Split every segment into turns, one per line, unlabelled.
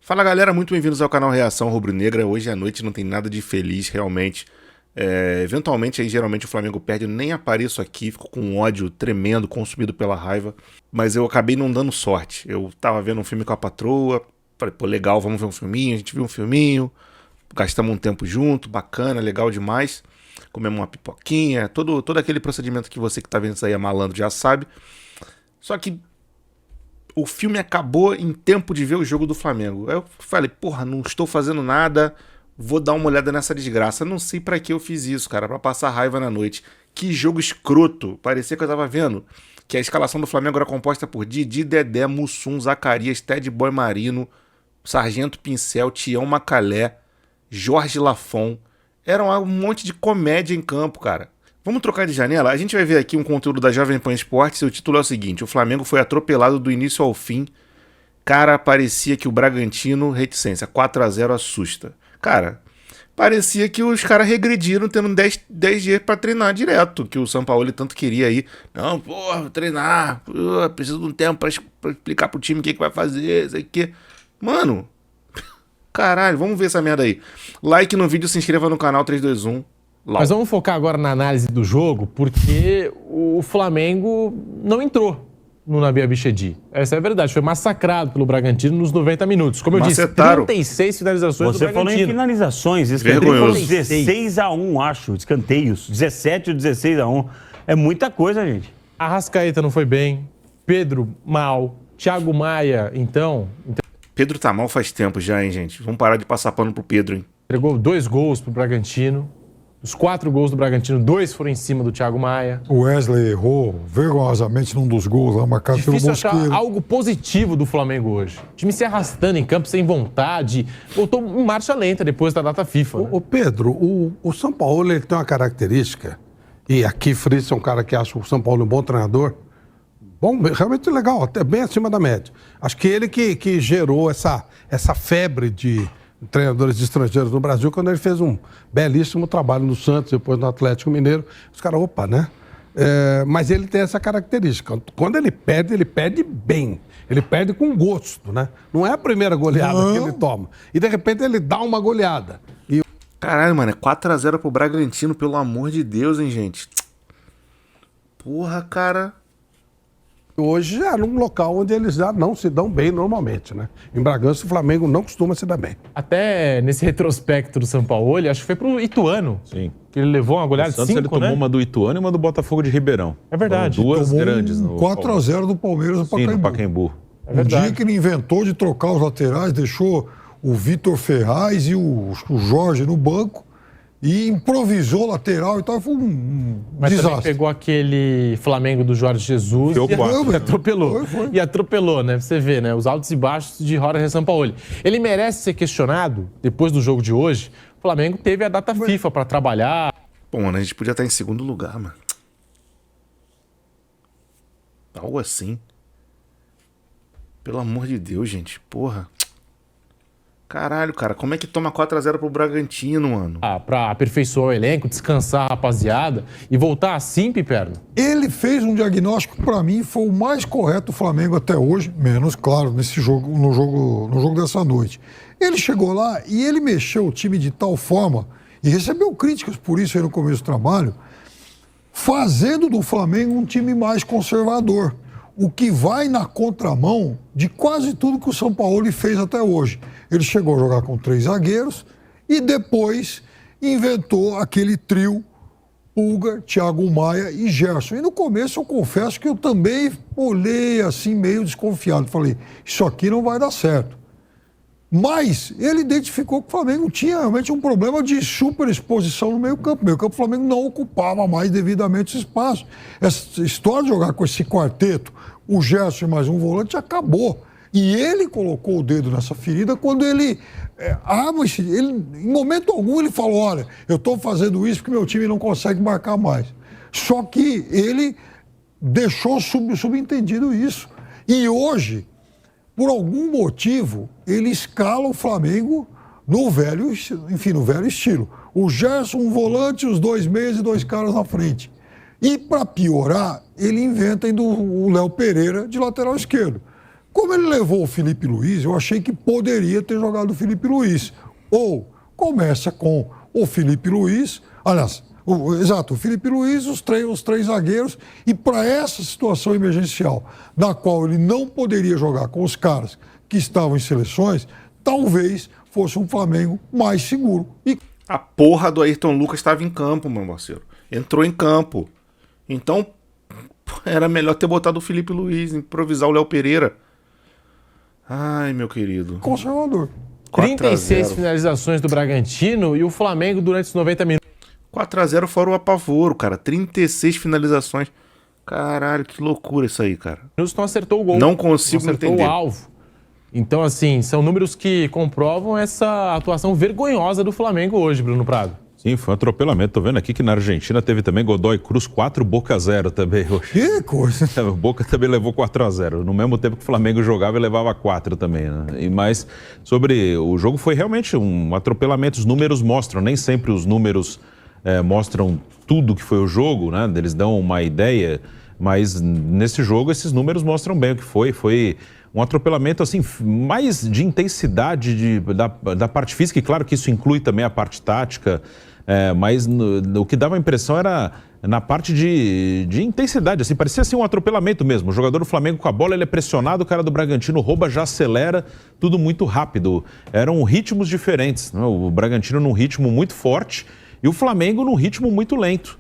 Fala galera, muito bem-vindos ao canal Reação Rubro-Negra. Hoje à noite não tem nada de feliz, realmente. Eventualmente, aí, geralmente o Flamengo perde, eu nem apareço aqui, fico com um ódio tremendo, consumido pela raiva. Mas eu acabei não dando sorte. Eu tava vendo um filme com a patroa, falei, pô, legal, vamos ver um filminho. A gente viu um filminho, gastamos um tempo junto, bacana, legal demais. Comemos uma pipoquinha, todo aquele procedimento que você que tá vendo isso aí é malandro já sabe. Só que o filme acabou em tempo de ver o jogo do Flamengo. Aí eu falei, porra, não estou fazendo nada, vou dar uma olhada nessa desgraça. Não sei pra que eu fiz isso, cara, pra passar raiva na noite. Que jogo escroto. Parecia que eu tava vendo que a escalação do Flamengo era composta por Didi, Dedé, Mussum, Zacarias, Ted Boy Marino, Sargento Pincel, Tião Macalé, Jorge Lafon. Era um monte de comédia em campo, cara. Vamos trocar de janela? A gente vai ver aqui um conteúdo da Jovem Pan Esportes e o título é o seguinte: o Flamengo foi atropelado do início ao fim. Cara, parecia que o Bragantino, reticência, 4-0 assusta. Cara, parecia que os caras regrediram tendo 10 dias pra treinar direto, que o Sampaoli tanto queria aí. Não, porra, treinar, preciso de um tempo pra explicar pro time o que vai fazer, isso aqui. Mano, caralho, vamos ver essa merda aí. Like no vídeo, se inscreva no canal 321.
Mas vamos focar agora na análise do jogo, porque o Flamengo não entrou no Nabi Abichedi. Essa é a verdade. Foi massacrado pelo Bragantino nos 90 minutos. Como eu disse, 36 finalizações do Bragantino.
Você falou em finalizações. Escanteio foram 16-1, acho. Escanteios. 17 ou 16-1. É muita coisa, gente.
Arrascaeta não foi bem. Pedro, mal. Thiago Maia, então...
Pedro tá mal faz tempo já, hein, gente? Vamos parar de passar pano pro Pedro, hein?
Entregou 2 gols pro Bragantino. Os 4 gols do Bragantino, 2 foram em cima do Thiago Maia.
O Wesley errou vergonhosamente num dos gols lá marcado pelo Mosqueiro.
Difícil achar algo positivo do Flamengo hoje. O time se arrastando em campo sem vontade. Voltou em marcha lenta depois da data FIFA.
Ô Pedro, o São Paulo ele tem uma característica, e aqui Fritz é um cara que acha o São Paulo um bom treinador. Bom, realmente legal, até bem acima da média. Acho que ele que gerou essa febre de treinadores estrangeiros no Brasil, quando ele fez um belíssimo trabalho no Santos, depois no Atlético Mineiro. Os caras, opa, né? Mas ele tem essa característica. Quando ele perde bem. Ele perde com gosto, né? Não é a primeira goleada que ele toma. E, de repente, ele dá uma goleada.
Caralho, mano, é 4-0 pro Bragantino, pelo amor de Deus, hein, gente? Porra, cara...
Hoje é num local onde eles já não se dão bem normalmente, né? Em Bragança, o Flamengo não costuma se dar bem.
Até nesse retrospecto do Sampaoli, acho que foi pro Ituano.
Sim.
Que ele levou uma goleada de 5,
ele tomou uma do Ituano e uma do Botafogo de Ribeirão.
É verdade.
Foram duas grandes.
4-0 do Palmeiras no Pacaembu.
Sim, no Pacaembu.
É verdade.
Um dia que ele inventou de trocar os laterais, deixou o Vitor Ferraz e o Jorge no banco e improvisou lateral e tal, foi um
Mas
desastre.
também pegou aquele Flamengo do Jorge Jesus e atropelou.
Foi.
E atropelou, né? Você vê, né? Os altos e baixos de Jorge Sampaoli. Ele merece ser questionado, depois do jogo de hoje. O Flamengo teve a data FIFA para trabalhar.
Pô, mano, a gente podia estar em segundo lugar, mano. Algo assim. Pelo amor de Deus, gente. Porra. Caralho, cara, como é que toma 4-0 pro Bragantino, mano?
Pra aperfeiçoar o elenco, descansar a rapaziada e voltar assim, Piperno.
Ele fez um diagnóstico que, para mim, foi o mais correto do Flamengo até hoje, menos, claro, nesse jogo, no jogo dessa noite. Ele chegou lá e ele mexeu o time de tal forma, e recebeu críticas por isso aí no começo do trabalho, fazendo do Flamengo um time mais conservador, o que vai na contramão de quase tudo que o São Paulo fez até hoje. Ele chegou a jogar com 3 zagueiros e depois inventou aquele trio Pulga, Thiago Maia e Gerson. E no começo eu confesso que eu também olhei assim meio desconfiado. Falei, isso aqui não vai dar certo. Mas ele identificou que o Flamengo tinha realmente um problema de superexposição no meio-campo. O meio-campo do Flamengo não ocupava mais devidamente esse espaço. Essa história de jogar com esse quarteto, o Gerson e mais um volante, acabou. E ele colocou o dedo nessa ferida quando ele em momento algum ele falou, olha, eu estou fazendo isso porque meu time não consegue marcar mais. Só que ele deixou subentendido isso. E hoje, por algum motivo, ele escala o Flamengo no velho estilo. O Gerson, um volante, os 2 meias e 2 caras na frente. E para piorar, ele inventa ainda o Léo Pereira de lateral esquerdo. Como ele levou o Felipe Luiz, eu achei que poderia ter jogado o Felipe Luiz. Ou começa com o Felipe Luiz, aliás, o Felipe Luiz, os três zagueiros, e para essa situação emergencial, da qual ele não poderia jogar com os caras que estavam em seleções, talvez fosse um Flamengo mais seguro.
A porra do Ayrton Lucas estava em campo, meu parceiro. Entrou em campo. Então, era melhor ter botado o Felipe Luiz, improvisar o Léo Pereira. Ai, meu querido.
Conservador.
36 finalizações do Bragantino e o Flamengo durante os 90 minutos.
4-0 fora o apavoro, cara. 36 finalizações. Caralho, que loucura isso aí, cara.
Não acertou o gol.
Não consigo
não acertou
entender.
O alvo. Então, assim, são números que comprovam essa atuação vergonhosa do Flamengo hoje, Bruno Prado.
Sim, foi um atropelamento. Tô vendo aqui que na Argentina teve também Godoy Cruz 4, Boca 0 também hoje.
Que coisa.
O Boca também levou 4-0. No mesmo tempo que o Flamengo jogava, ele levava 4 também, né? Mas sobre o jogo foi realmente um atropelamento. Os números mostram, nem sempre os números mostram tudo que foi o jogo, né? Eles dão uma ideia, mas nesse jogo esses números mostram bem o que foi. Foi um atropelamento assim, mais de intensidade da parte física, e claro que isso inclui também a parte tática, mas o que dava a impressão era na parte de intensidade, assim, parecia assim um atropelamento mesmo. O jogador do Flamengo com a bola, ele é pressionado, o cara do Bragantino rouba, já acelera, tudo muito rápido. Eram ritmos diferentes, né? O Bragantino num ritmo muito forte e o Flamengo num ritmo muito lento.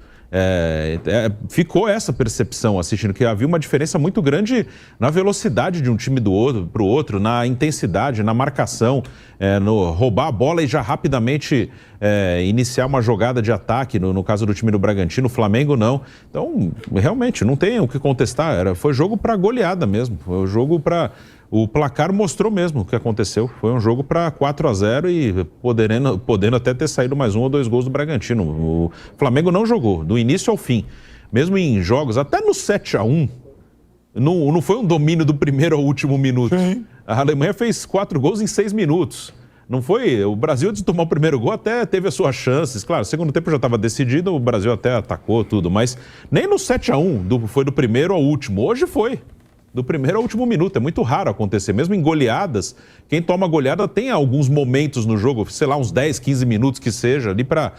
Ficou essa percepção assistindo, que havia uma diferença muito grande na velocidade de um time do outro para o outro, na intensidade, na marcação, no roubar a bola e já rapidamente iniciar uma jogada de ataque, no caso do time do Bragantino. O Flamengo não. Então, realmente, não tem o que contestar. Foi jogo para goleada mesmo, foi um jogo para... O placar mostrou mesmo o que aconteceu. Foi um jogo para 4-0 e podendo até ter saído mais 1 ou 2 gols do Bragantino. O Flamengo não jogou, do início ao fim. Mesmo em jogos, até no 7-1, não foi um domínio do primeiro ao último minuto. Sim. A Alemanha fez 4 gols em 6 minutos. Não foi... O Brasil, antes de tomar o primeiro gol, até teve as suas chances. Claro, o segundo tempo já estava decidido, o Brasil até atacou tudo. Mas nem no 7-1 foi do primeiro ao último. Hoje foi. Do primeiro ao último minuto. É muito raro acontecer. Mesmo em goleadas, quem toma goleada tem alguns momentos no jogo, sei lá, uns 10, 15 minutos que seja, ali para...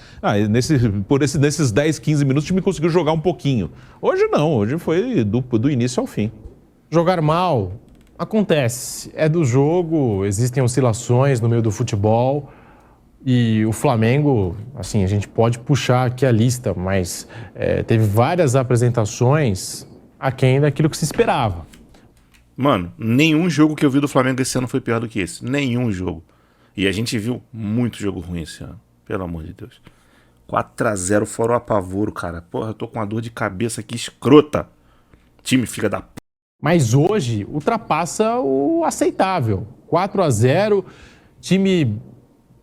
nesses 10, 15 minutos o time conseguiu jogar um pouquinho. Hoje não, hoje foi do início ao fim.
Jogar mal acontece. É do jogo, existem oscilações no meio do futebol e o Flamengo, assim, a gente pode puxar aqui a lista, mas teve várias apresentações aquém daquilo que se esperava.
Mano, nenhum jogo que eu vi do Flamengo esse ano foi pior do que esse. Nenhum jogo. E a gente viu muito jogo ruim esse ano. Pelo amor de Deus. 4-0 fora o apavoro, cara. Porra, eu tô com uma dor de cabeça aqui escrota. Time fica da p...
Mas hoje ultrapassa o aceitável. 4-0, time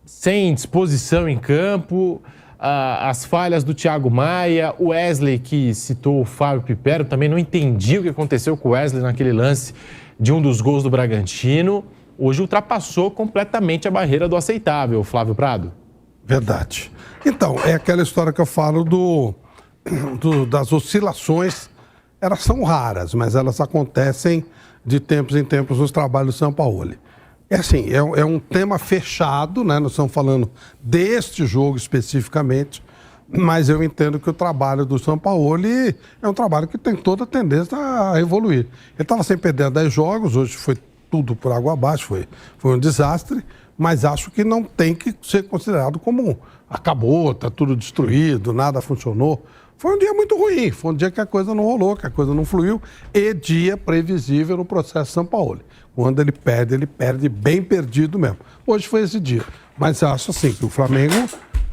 sem disposição em campo, as falhas do Thiago Maia, o Wesley, que citou o Fábio Pipero, também não entendi o que aconteceu com o Wesley naquele lance de um dos gols do Bragantino. Hoje ultrapassou completamente a barreira do aceitável, Flávio Prado.
Verdade. Então, é aquela história que eu falo das oscilações. Elas são raras, mas elas acontecem de tempos em tempos nos trabalhos do Sampaoli. É assim, é um tema fechado, né? Nós estamos falando deste jogo especificamente, mas eu entendo que o trabalho do Sampaoli é um trabalho que tem toda a tendência a evoluir. Ele estava sem perder 10 jogos, hoje foi tudo por água abaixo, foi um desastre, mas acho que não tem que ser considerado como acabou, está tudo destruído, nada funcionou. Foi um dia muito ruim, foi um dia que a coisa não rolou, que a coisa não fluiu, e dia previsível no processo Sampaoli. Quando ele perde bem perdido mesmo. Hoje foi esse dia. Mas acho assim que o Flamengo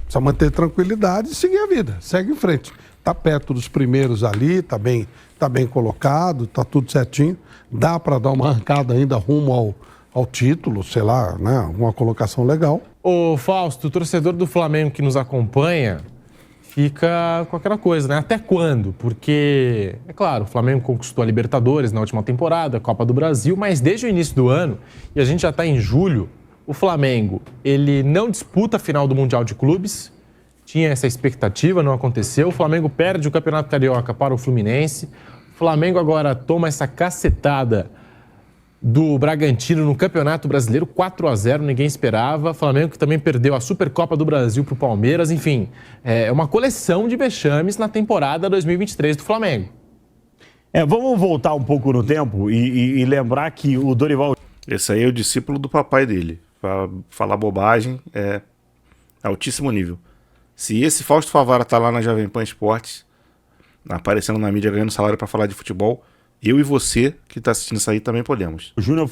precisa manter tranquilidade e seguir a vida, segue em frente. Está perto dos primeiros ali, está bem colocado, está tudo certinho. Dá para dar uma arrancada ainda rumo ao título, sei lá, né? Uma colocação legal.
Ô Fausto, o torcedor do Flamengo que nos acompanha fica com aquela coisa, né? Até quando? Porque, é claro, o Flamengo conquistou a Libertadores na última temporada, a Copa do Brasil, mas desde o início do ano, e a gente já está em julho, o Flamengo, ele não disputa a final do Mundial de Clubes, tinha essa expectativa, não aconteceu. O Flamengo perde o Campeonato Carioca para o Fluminense. O Flamengo agora toma essa cacetada do Bragantino no Campeonato Brasileiro, 4-0, ninguém esperava. Flamengo que também perdeu a Supercopa do Brasil para o Palmeiras. Enfim, é uma coleção de vexames na temporada 2023 do Flamengo.
Vamos voltar um pouco no tempo e lembrar que o Dorival...
Esse aí é o discípulo do papai dele. Falar bobagem é altíssimo nível. Se esse Fausto Favara tá lá na Jovem Pan Esportes, aparecendo na mídia ganhando salário para falar de futebol, eu e você que está assistindo isso aí também podemos.
O Júnior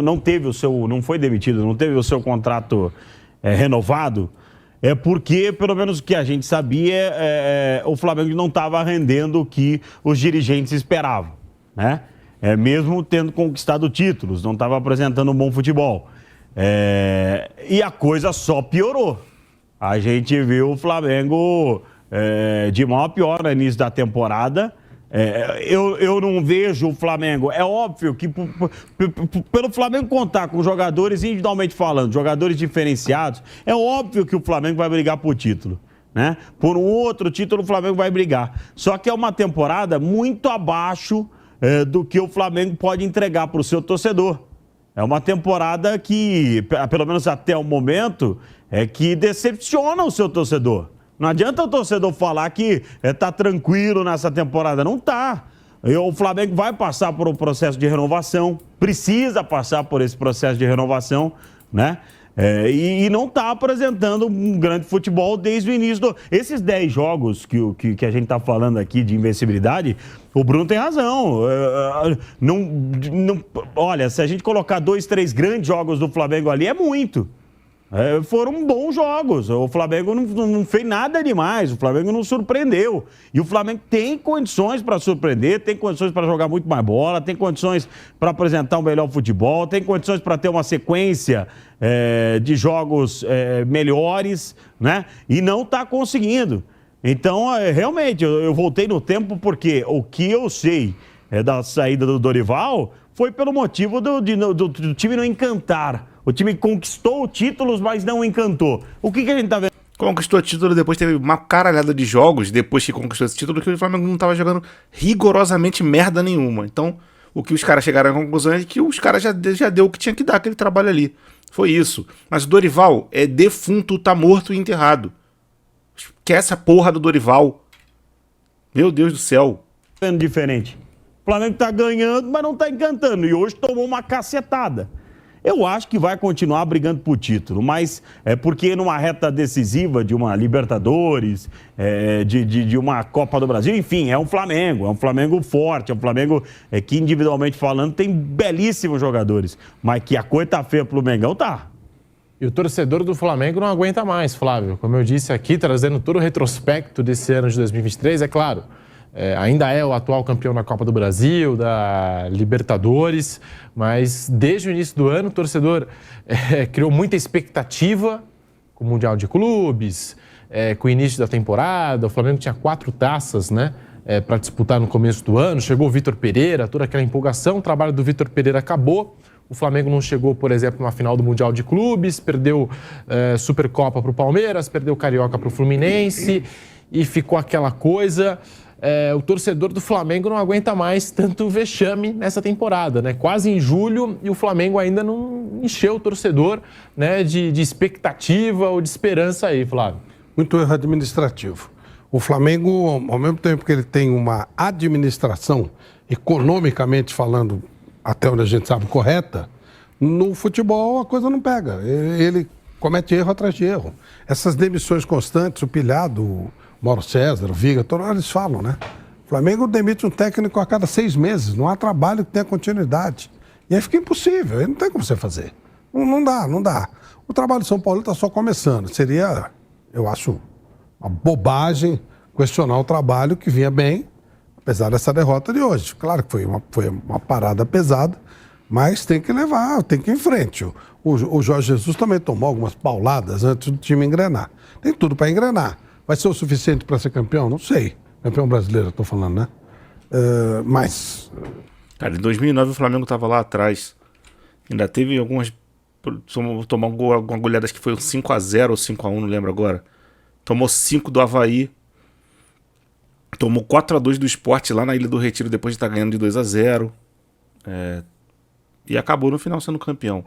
não foi demitido, não teve o seu contrato renovado, porque, pelo menos o que a gente sabia, o Flamengo não estava rendendo o que os dirigentes esperavam, né? Mesmo tendo conquistado títulos, não estava apresentando um bom futebol. E a coisa só piorou. A gente viu o Flamengo de mal a pior no início da temporada. Eu não vejo o Flamengo. É óbvio que pelo Flamengo contar com jogadores, individualmente falando, jogadores diferenciados, é óbvio que o Flamengo vai brigar por título, né? Por um outro título o Flamengo vai brigar. Só que é uma temporada muito abaixo do que o Flamengo pode entregar para o seu torcedor. É uma temporada que, pelo menos até o momento, que decepciona o seu torcedor. Não adianta o torcedor falar que tá tranquilo nessa temporada. Não tá. O Flamengo vai passar por um processo de renovação, precisa passar por esse processo de renovação, né? E não está apresentando um grande futebol desde o início. Esses 10 jogos que a gente está falando aqui de invencibilidade, o Bruno tem razão. Olha, se a gente colocar 2, 3 grandes jogos do Flamengo ali, é muito. Foram bons jogos. O Flamengo não fez nada demais. O Flamengo não surpreendeu. E o Flamengo tem condições para surpreender, tem condições para jogar muito mais bola, tem condições para apresentar um melhor futebol, tem condições para ter uma sequência de jogos melhores, né? E não está conseguindo. Então, realmente, eu voltei no tempo porque o que eu sei da saída do Dorival foi pelo motivo do time não encantar. O time conquistou títulos, mas não encantou. O que a gente tá vendo?
Conquistou título, depois teve uma caralhada de jogos, depois que conquistou esse título, que o Flamengo não tava jogando rigorosamente merda nenhuma. Então, o que os caras chegaram à conclusão é que os caras já deu o que tinha que dar, aquele trabalho ali. Foi isso. Mas o Dorival é defunto, tá morto e enterrado. Esquece essa porra do Dorival. Meu Deus do céu.
Vendo diferente. O Flamengo tá ganhando, mas não tá encantando. E hoje tomou uma cacetada. Eu acho que vai continuar brigando por título, mas porque numa reta decisiva de uma Libertadores, de uma Copa do Brasil, enfim, é um Flamengo forte, é um Flamengo que individualmente falando tem belíssimos jogadores, mas que a coisa tá feia pro Mengão, tá.
E o torcedor do Flamengo não aguenta mais, Flávio. Como eu disse aqui, trazendo todo o retrospecto desse ano de 2023, é claro, ainda é o atual campeão da Copa do Brasil, da Libertadores, mas desde o início do ano o torcedor criou muita expectativa com o Mundial de Clubes, com o início da temporada. O Flamengo tinha 4 taças, né, para disputar no começo do ano. Chegou o Vitor Pereira, toda aquela empolgação. O trabalho do Vitor Pereira acabou. O Flamengo não chegou, por exemplo, numa final do Mundial de Clubes, perdeu Supercopa para o Palmeiras, perdeu Carioca para o Fluminense e ficou aquela coisa. O torcedor do Flamengo não aguenta mais tanto vexame nessa temporada, né? Quase em julho e o Flamengo ainda não encheu o torcedor, né, de expectativa ou de esperança aí, Flávio.
Muito erro administrativo. O Flamengo, ao mesmo tempo que ele tem uma administração, economicamente falando, até onde a gente sabe, correta, no futebol a coisa não pega. Ele comete erro atrás de erro. Essas demissões constantes, o Pilhado, o Mauro César, o Viga, todos eles falam, né? O Flamengo demite um técnico a cada 6 meses, não há trabalho que tenha continuidade. E aí fica impossível, aí não tem como você fazer. Não dá. O trabalho de São Paulo está só começando. Seria, eu acho, uma bobagem questionar o trabalho que vinha bem, apesar dessa derrota de hoje. Claro que foi uma parada pesada, mas tem que levar, tem que ir em frente. O Jorge Jesus também tomou algumas pauladas antes do time engrenar. Tem tudo para engrenar. Vai ser o suficiente para ser campeão? Não sei. Campeão brasileiro, estou falando, né? Mas...
Cara, em 2009 o Flamengo estava lá atrás. Ainda teve algumas... Tomou alguma goleada, acho que foi um 5-0 ou 5-1, não lembro agora. Tomou 5 do Avaí. Tomou 4-2 do Sport lá na Ilha do Retiro, depois de estar ganhando de 2-0. e acabou no final sendo campeão.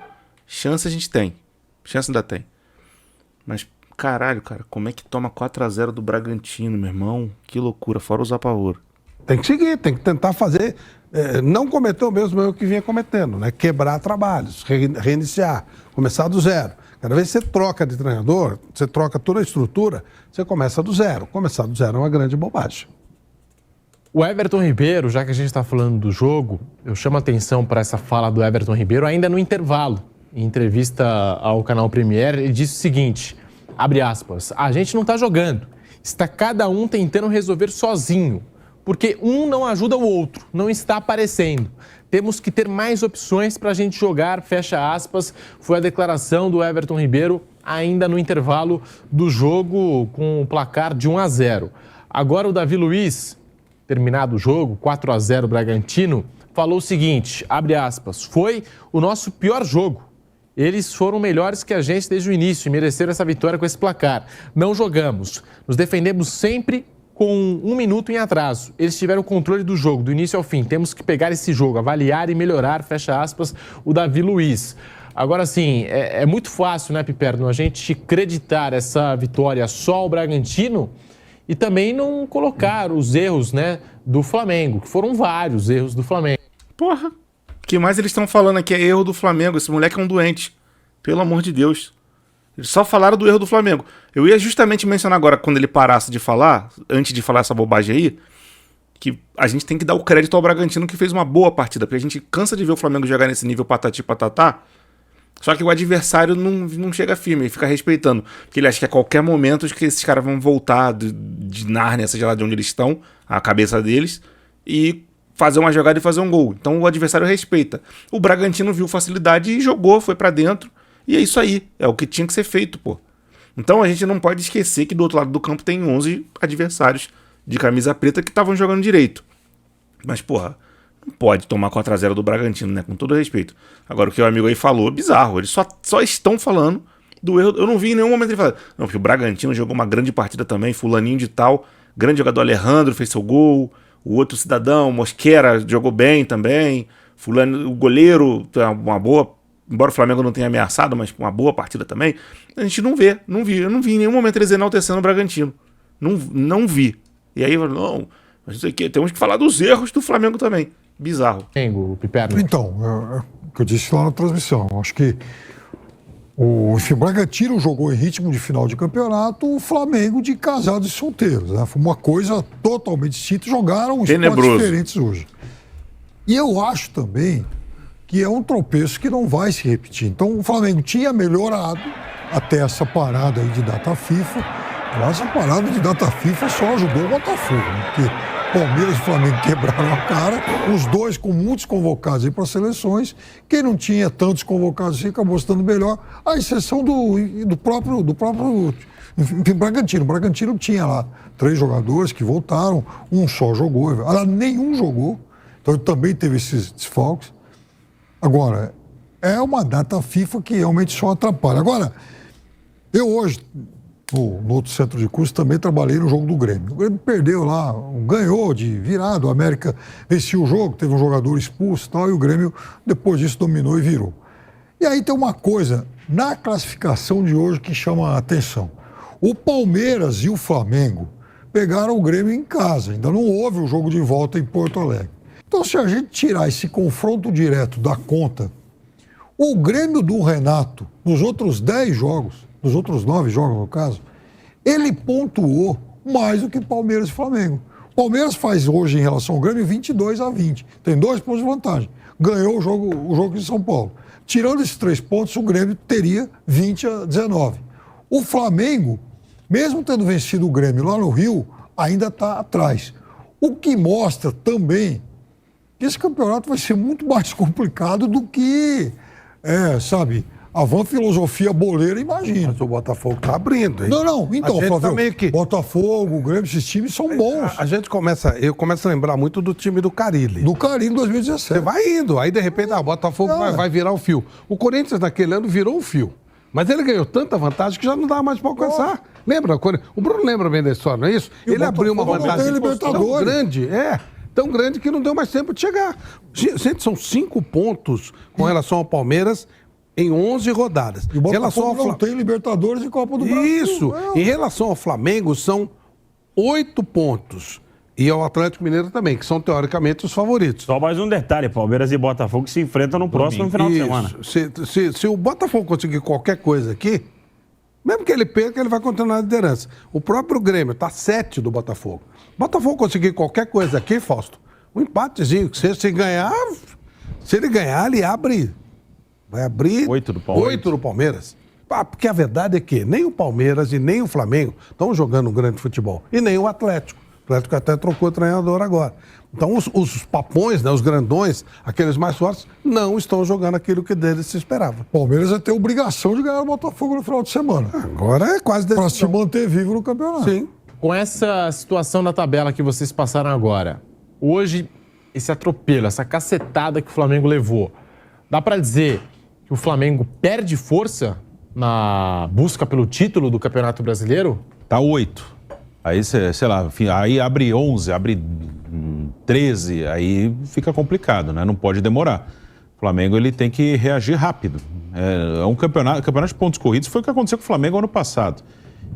Chance a gente tem. Chance ainda tem. Mas, caralho, cara, como é que toma 4-0 do Bragantino, meu irmão? Que loucura, fora os apavoros.
Tem que seguir, tem que tentar fazer, não cometer o mesmo erro que vinha cometendo, né? Quebrar trabalhos, reiniciar, começar do zero. Cada vez que você troca de treinador, você troca toda a estrutura, você começa do zero. Começar do zero é uma grande bobagem.
O Everton Ribeiro, já que a gente está falando do jogo, eu chamo a atenção para essa fala do Everton Ribeiro ainda no intervalo. Em entrevista ao canal Premier, ele disse o seguinte, abre aspas, a gente não está jogando, está cada um tentando resolver sozinho, porque um não ajuda o outro, não está aparecendo. Temos que ter mais opções para a gente jogar, fecha aspas, foi a declaração do Everton Ribeiro ainda no intervalo do jogo com o placar de 1-0. Agora o Davi Luiz, terminado o jogo, 4-0 Bragantino, falou o seguinte, abre aspas, foi o nosso pior jogo. Eles foram melhores que a gente desde o início e mereceram essa vitória com esse placar. Não jogamos, nos defendemos sempre com 1 minuto em atraso. Eles tiveram o controle do jogo, do início ao fim. Temos que pegar esse jogo, avaliar e melhorar, fecha aspas, o Davi Luiz. Agora, sim, é muito fácil, né, Piperno, a gente acreditar essa vitória só ao Bragantino e também não colocar os erros, né, do Flamengo, que foram vários erros do Flamengo.
Porra, o que mais eles estão falando aqui é erro do Flamengo. Esse moleque é um doente. Pelo amor de Deus. Eles só falaram do erro do Flamengo. Eu ia justamente mencionar agora, quando ele parasse de falar, antes de falar essa bobagem aí, que a gente tem que dar o crédito ao Bragantino, que fez uma boa partida, porque a gente cansa de ver o Flamengo jogar nesse nível patati patatá, só que o adversário não chega firme, ele fica respeitando, porque ele acha que a qualquer momento que esses caras vão voltar de Nárnia, seja lá de onde eles estão, a cabeça deles, e fazer uma jogada e fazer um gol. Então o adversário respeita. O Bragantino viu facilidade e jogou, foi pra dentro. E é isso aí, é o que tinha que ser feito, pô. Então a gente não pode esquecer que do outro lado do campo tem 11 adversários de camisa preta que estavam jogando direito. Mas, porra, não pode tomar 4-0 do Bragantino, né? Com todo respeito. Agora, o que o amigo aí falou, bizarro. Eles só estão falando do erro. Eu não vi em nenhum momento ele falar. Não, porque o Bragantino jogou uma grande partida também, fulaninho de tal. Grande jogador Alejandro fez seu gol. O outro cidadão, Mosquera, jogou bem também. Fulano, o goleiro, uma boa. Embora o Flamengo não tenha ameaçado, mas uma boa partida também. A gente não vi. Eu não vi em nenhum momento eles enaltecendo o Bragantino. Não vi. E aí, não, mas isso aqui, temos que falar dos erros do Flamengo também. Bizarro.
Então, o que eu disse lá na transmissão, acho que o Bragantino jogou em ritmo de final de campeonato, o Flamengo de casados e solteiros. Né? Foi uma coisa totalmente distinta, jogaram esportes diferentes hoje. E eu acho também que é um tropeço que não vai se repetir. Então o Flamengo tinha melhorado até essa parada aí de data FIFA. Essa parada de data FIFA só ajudou o Botafogo, né? Porque Palmeiras e Flamengo quebraram a cara, os dois com muitos convocados aí para seleções. Quem não tinha tantos convocados assim acabou estando melhor, à exceção do próprio Bragantino. O Bragantino tinha lá 3 jogadores que voltaram, um só jogou, nenhum jogou, então também teve esses desfalques. Agora, é uma data FIFA que realmente só atrapalha. Agora, eu hoje, no outro centro de curso, também trabalhei no jogo do Grêmio. O Grêmio perdeu lá, ganhou de virado, o América venceu o jogo, teve um jogador expulso e tal, e o Grêmio, depois disso, dominou e virou. E aí tem uma coisa na classificação de hoje que chama a atenção. O Palmeiras e o Flamengo pegaram o Grêmio em casa, ainda não houve o jogo de volta em Porto Alegre. Então, se a gente tirar esse confronto direto da conta, o Grêmio do Renato, nos outros 10 jogos, nos outros 9 jogos, no caso, ele pontuou mais do que Palmeiras e Flamengo. Palmeiras faz hoje, em relação ao Grêmio, 22-20. Tem 2 pontos de vantagem. Ganhou o jogo de São Paulo. Tirando esses 3 pontos, o Grêmio teria 20-19. O Flamengo, mesmo tendo vencido o Grêmio lá no Rio, ainda está atrás. O que mostra também que esse campeonato vai ser muito mais complicado do que, a van filosofia boleira imagina.
Mas o Botafogo está abrindo, hein?
Não. Então, Flávio, Botafogo, o Grêmio, esses times são bons.
Eu começo a lembrar muito do time do Carille.
Do Carille 2017.
Você vai indo, aí de repente, o Botafogo vai virar o fio. O Corinthians naquele ano virou o fio. Mas ele ganhou tanta vantagem que já não dá mais para alcançar. Lembra? O Bruno lembra bem da história, não é isso? Ele abriu uma vantagem tão grande, tão grande que não deu mais tempo de chegar. Gente, são 5 pontos com relação ao Palmeiras em 11 rodadas.
E o Botafogo não tem Libertadores e Copa do Brasil.
Isso. Em relação ao Flamengo, são 8 pontos. E ao Atlético Mineiro também, que são teoricamente os favoritos.
Só mais um detalhe, Palmeiras e Botafogo se enfrentam no próximo final de semana.
Se o Botafogo conseguir qualquer coisa aqui, mesmo que ele perca, ele vai continuar na liderança. O próprio Grêmio está 7 do Botafogo. Botafogo conseguir qualquer coisa aqui, Fausto, um empatezinho, se ganhar, se ele ganhar, ele vai abrir
8 do Palmeiras.
8 do Palmeiras. Porque a verdade é que nem o Palmeiras e nem o Flamengo estão jogando um grande futebol. E nem o Atlético. O Atlético até trocou o treinador agora. Então, os papões, né, os grandões, aqueles mais fortes, não estão jogando aquilo que deles se esperava.
O Palmeiras vai ter obrigação de ganhar o Botafogo no final de semana.
Agora é quase
para se manter vivo no campeonato.
Sim.
Com essa situação da tabela que vocês passaram agora, hoje, esse atropelo, essa cacetada que o Flamengo levou, dá para dizer que o Flamengo perde força na busca pelo título do Campeonato Brasileiro?
Tá 8. Aí, sei lá, aí abre 11, abre 13, aí fica complicado, né? Não pode demorar. O Flamengo ele tem que reagir rápido. É um campeonato de pontos corridos foi o que aconteceu com o Flamengo ano passado.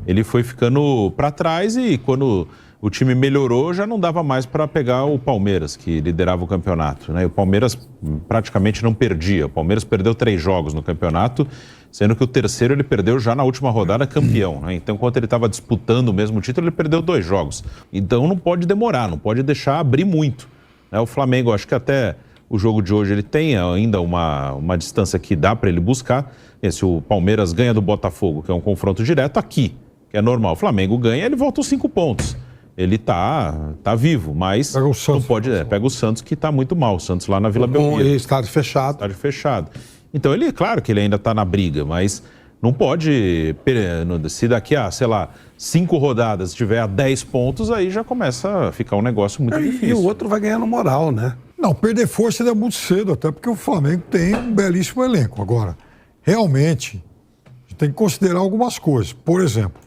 Ele foi ficando para trás e quando o time melhorou já não dava mais para pegar o Palmeiras, que liderava o campeonato, né? E o Palmeiras praticamente não perdia. O Palmeiras perdeu 3 jogos no campeonato, sendo que o terceiro ele perdeu já na última rodada campeão, né? Então, enquanto ele estava disputando o mesmo título, ele perdeu 2 jogos. Então, não pode demorar, não pode deixar abrir muito, né? O Flamengo, acho que até o jogo de hoje ele tem ainda uma distância que dá para ele buscar. Se o Palmeiras ganha do Botafogo, que é um confronto direto, aqui, que é normal, o Flamengo ganha, ele volta os 5 pontos. Ele tá vivo, mas
pega o Santos,
não pode. Pega o Santos, que tá muito mal. O Santos lá na Vila Belmiro.
Estádio fechado.
Estádio fechado. Então, claro que ele ainda tá na briga, mas não pode. Se daqui a, sei lá, 5 rodadas tiver a 10 pontos, aí já começa a ficar um negócio muito difícil.
E o outro vai ganhando moral, né?
Não, perder força ainda é muito cedo, até porque o Flamengo tem um belíssimo elenco. Agora, realmente, a gente tem que considerar algumas coisas. Por exemplo,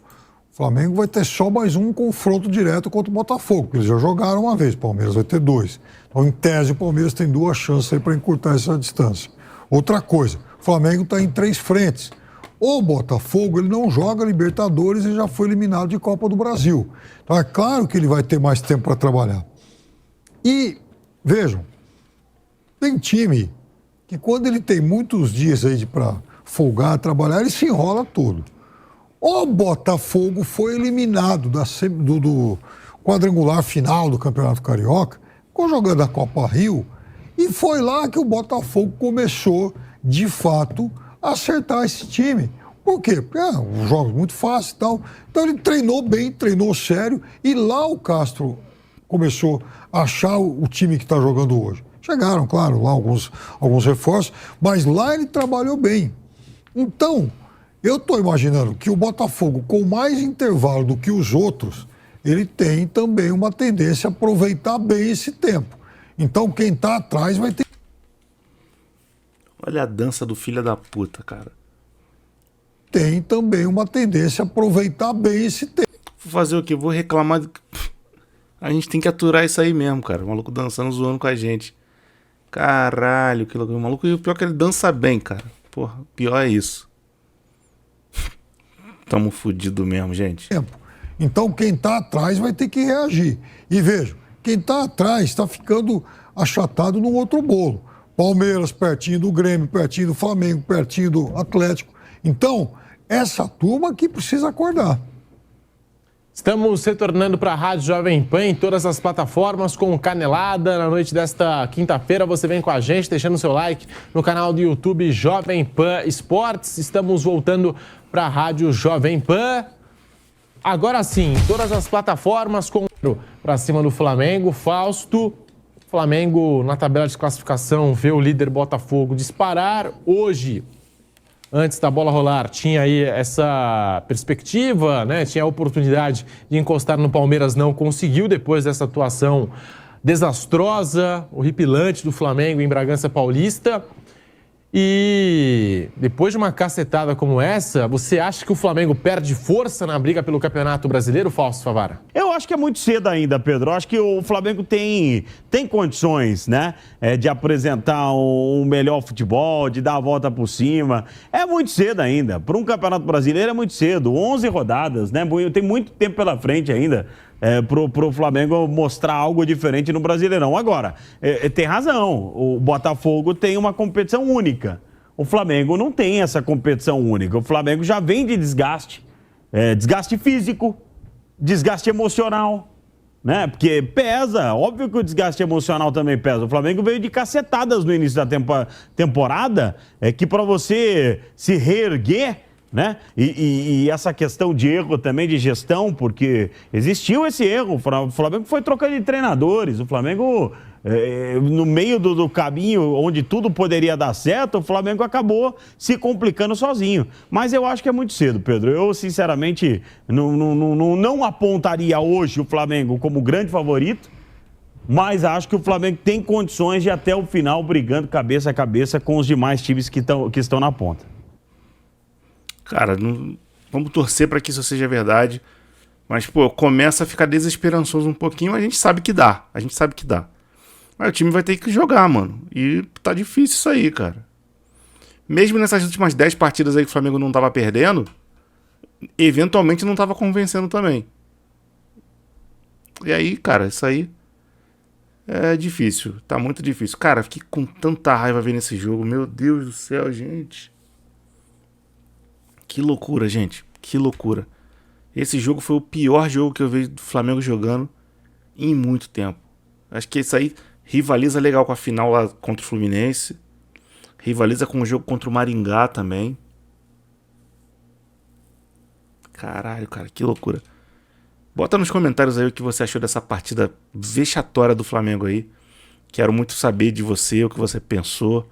o Flamengo vai ter só mais um confronto direto contra o Botafogo, porque eles já jogaram uma vez, o Palmeiras vai ter 2. Então, em tese, o Palmeiras tem 2 chances aí para encurtar essa distância. Outra coisa, o Flamengo está em 3 frentes. O Botafogo, ele não joga Libertadores e já foi eliminado de Copa do Brasil. Então, é claro que ele vai ter mais tempo para trabalhar. E, vejam, tem time que quando ele tem muitos dias aí para folgar, trabalhar, ele se enrola todo. O Botafogo foi eliminado do quadrangular final do Campeonato Carioca, com jogando a Copa Rio, e foi lá que o Botafogo começou, de fato, a acertar esse time. Por quê? Porque um jogo muito fácil e tal. Então ele treinou bem, treinou sério, e lá o Castro começou a achar o time que está jogando hoje. Chegaram, claro, lá alguns reforços, mas lá ele trabalhou bem. Então, eu estou imaginando que o Botafogo, com mais intervalo do que os outros, ele tem também uma tendência a aproveitar bem esse tempo. Então, quem está atrás vai ter...
Olha a dança do filho da puta, cara.
Tem também uma tendência a aproveitar bem esse tempo.
Vou fazer o quê? Vou reclamar... A gente tem que aturar isso aí mesmo, cara. O maluco dançando, zoando com a gente. Caralho, que louco. O maluco, o pior é que ele dança bem, cara. Porra, pior é isso. Tamo fudido mesmo, gente.
Então, quem está atrás vai ter que reagir. E veja, quem está atrás está ficando achatado num outro bolo. Palmeiras pertinho do Grêmio, pertinho do Flamengo, pertinho do Atlético. Então, essa turma que precisa acordar.
Estamos retornando para a Rádio Jovem Pan em todas as plataformas com Canelada. Na noite desta quinta-feira você vem com a gente, deixando seu like no canal do YouTube Jovem Pan Esportes. Estamos voltando para a Rádio Jovem Pan. Agora sim, em todas as plataformas com para cima do Flamengo. Fausto, Flamengo na tabela de classificação vê o líder Botafogo disparar. Hoje, antes da bola rolar, tinha aí essa perspectiva, né? Tinha a oportunidade de encostar no Palmeiras, não conseguiu depois dessa atuação desastrosa, horripilante do Flamengo em Bragança Paulista. E depois de uma cacetada como essa, você acha que o Flamengo perde força na briga pelo Campeonato Brasileiro, Fausto Favara?
Eu acho que é muito cedo ainda, Pedro. Eu acho que o Flamengo tem condições, né? De apresentar um melhor futebol, de dar a volta por cima. É muito cedo ainda. Para um Campeonato Brasileiro é muito cedo. 11 rodadas, né? Tem muito tempo pela frente ainda. Pro Flamengo mostrar algo diferente no Brasileirão. Agora, tem razão, o Botafogo tem uma competição única. O Flamengo não tem essa competição única. O Flamengo já vem de desgaste. Desgaste físico, desgaste emocional, né? Porque pesa, óbvio que o desgaste emocional também pesa. O Flamengo veio de cacetadas no início da temporada, que para você se reerguer, né? E essa questão de erro também de gestão, porque existiu esse erro. O Flamengo foi trocando de treinadores. O Flamengo, no meio do caminho onde tudo poderia dar certo, o Flamengo acabou se complicando sozinho. Mas eu acho que é muito cedo, Pedro. Eu, sinceramente, não apontaria hoje o Flamengo como grande favorito, mas acho que o Flamengo tem condições de até o final brigando cabeça a cabeça com os demais times que estão na ponta.
Cara, vamos torcer para que isso seja verdade. Mas, pô, começa a ficar desesperançoso um pouquinho, mas a gente sabe que dá. Mas o time vai ter que jogar, mano. E tá difícil isso aí, cara. Mesmo nessas últimas 10 partidas aí que o Flamengo não tava perdendo, eventualmente não tava convencendo também. E aí, cara, isso aí é difícil. Tá muito difícil. Cara, fiquei com tanta raiva vendo esse jogo. Meu Deus do céu, gente. Que loucura, gente. Que loucura. Esse jogo foi o pior jogo que eu vejo do Flamengo jogando em muito tempo. Acho que isso aí rivaliza legal com a final lá contra o Fluminense. Rivaliza com o jogo contra o Maringá também. Caralho, cara, que loucura. Bota nos comentários aí o que você achou dessa partida vexatória do Flamengo aí. Quero muito saber de você, o que você pensou.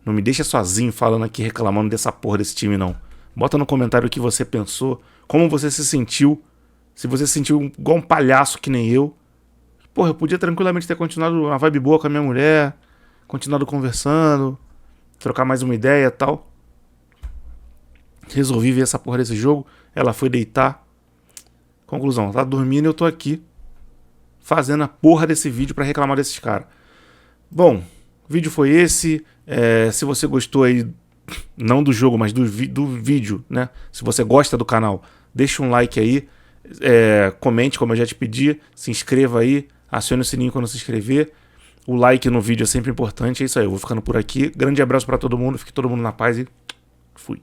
Não me deixa sozinho falando aqui, reclamando dessa porra desse time, não. Bota no comentário o que você pensou, como você se sentiu, se você se sentiu igual um palhaço que nem eu. Porra, eu podia tranquilamente ter continuado uma vibe boa com a minha mulher, continuado conversando, trocar mais uma ideia e tal. Resolvi ver essa porra desse jogo, ela foi deitar. Conclusão, ela tá dormindo e eu tô aqui fazendo a porra desse vídeo pra reclamar desses caras. Bom, o vídeo foi esse. Se você gostou aí, não do jogo, mas do vídeo, né? Se você gosta do canal, deixa um like aí, comente como eu já te pedi, se inscreva aí, acione o sininho quando se inscrever. O like no vídeo é sempre importante, é isso aí, eu vou ficando por aqui. Grande abraço pra todo mundo, fique todo mundo na paz e fui.